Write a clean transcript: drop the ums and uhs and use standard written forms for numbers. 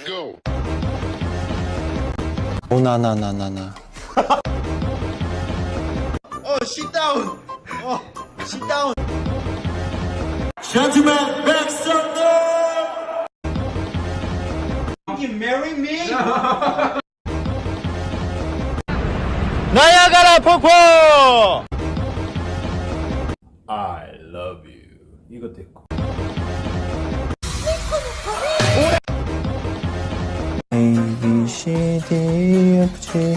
Go. 오나나나나나. sit down. Sit down. Gentlemen, back Sunday! You marry me? 나야가라 폭포! I love you. 이거 됐고. A, B, C, D, F, G